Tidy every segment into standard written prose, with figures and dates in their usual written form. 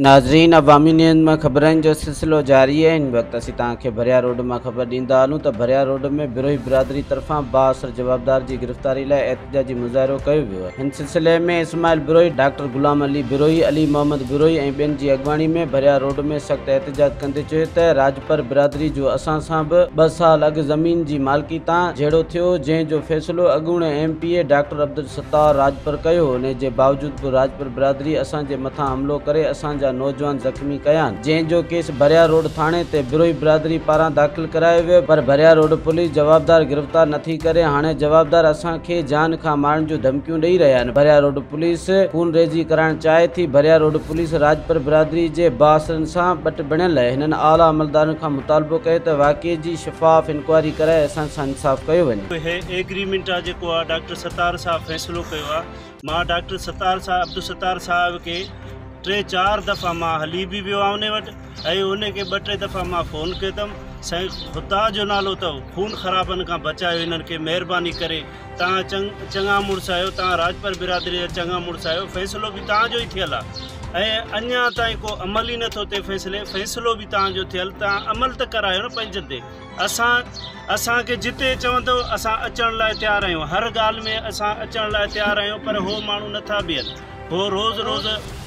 नाज़रीन, अवामी न्यूज़ में खबरन जो सिलसिलो जारी है। इन वक्त असीं तव्हांखे भरिया रोड में खबर ॾींदा हलूं त भरिया रोड में बिरोही बिरादरी तरफ़ां बाअसर जवाबदार की गिरफ़्तारी लाइ एहतजाजी मुज़ाहिरो कयो वियो आहे। हिन सिलसिले में इस्माइल बिरोही, डॉक्टर गुलाम अली बिरोही, अली मोहम्मद बिरोही ऐं ॿियनि जी अॻवानी में भरिया रोड में सख़्त एहतजाज कंदे चयो त राजपर बिरादरी जो असां सां बि 2 साल अॻु ज़मीन जी मालिकी तां जहिड़ो थियो, जंहिंजो फ़ैसिलो अॻूणे MP डॉक्टर अब्दुल सत्तार राजपर कयो। उन जे बावजूद बि राजपर बिरादरी असांजे मथां हमलो करे असांजा नौजवान ज़ख्मी कया, जंहिंजो केस भरिया रोड थाणे ते बिरोही बिरादरी पारां दाख़िल करायो वियो, पर भरिया रोड पुलिस जवाबदार गिरफ़्तार नथी करे। हाणे जवाबदार असांखे जान खां मारण जूं धमकियूं ॾेई रहिया आहिनि। भरिया रोड पुलिस खून रेज़ी कराइण चाहे थी। भरिया रोड पुलिस राजपर बिरादरी जे बाअसरनि सां ॿट बणियल हिननि आला अमलदारनि खां मुतालबो कयो त वाक़िए जी शफ़ाफ़ इंक्वायरी कराए असां सां इंसाफ़ कयो वञे। एग्रीमेंट आहे जेको आहे डॉक्टर सत्तार साहब फ़ैसिलो कयो आहे। मां डॉक्टर सत्तार साहब अब्दुल सत्तार साहब के 3-4 दफ़ा मां हली भी वियो आहियां उन वटि, ऐं उनखे 2-3 दफ़ा मां फ़ोन कयो अथमि। साईं ख़ुदा जो नालो अथव, खून ख़राबनि खां बचायो हिननि खे, महिरबानी करे तव्हां चङा मुड़ुस आहियो, तव्हां राजपर बिरादरी जा चङा मुड़ुस आहियो, फ़ैसिलो बि तव्हांजो ई थियल आहे ऐं अञा ताईं को अमल ई नथो थिए फ़ैसिलो बि तव्हांजो थियल, तव्हां अमल त करायो न पंहिंजे ते। असांखे जिते चवंदो असां अचण लाइ तयारु आहियूं, हर ॻाल्हि में असां अचण लाइ तयारु आहियूं, पर हो माण्हू नथा बीहनि, हो रोज़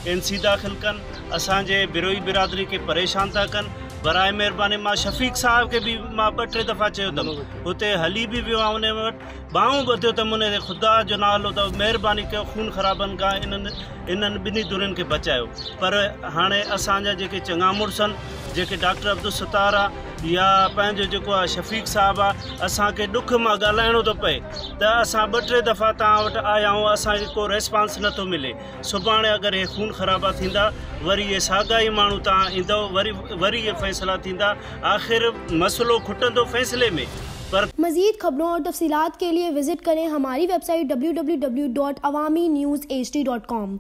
NC दाख़िल कनि, असांजे बिरोही बिरादरी के परेशान था कनि। बराए महिरबानी मां शफ़ीक साहब के भी मां 2-3 दफ़ा चयो अथमि, हुते हली भी वियो आहियां उन वटि, बाहूं ॿधियो अथमि उन ख़ुदा जो नालो अथव, महिरबानी कयो खून ख़राबनि खां इन्हनि ॿिन्ही धुरनि खे बचायो। पर हाणे असांजा जेके चङा मुड़ुस आहिनि, जेके डॉक्टर अब्दुल सत्तार आहे या पंहिंजो जेको आहे शफ़ीक साहब आहे, असांखे ॾुख मां ॻाल्हाइणो थो पए त असां 2-3 दफ़ा तव्हां वटि आया आहियूं, असांखे को रेस्पॉन्स नथो मिले। सुभाणे अगरि हे खून ख़राबा थींदा, वरी ये साॻा ई माण्हू तव्हां ईंदव, वरी ये फ़ैसिला थींदा, आख़िर मसलो खुटंदो फ़ैसिले में। पर मज़ीद खबरों और तफसीलात के लिए विजिट करें हमारी वेबसाइट www.awamiNewsHD.com।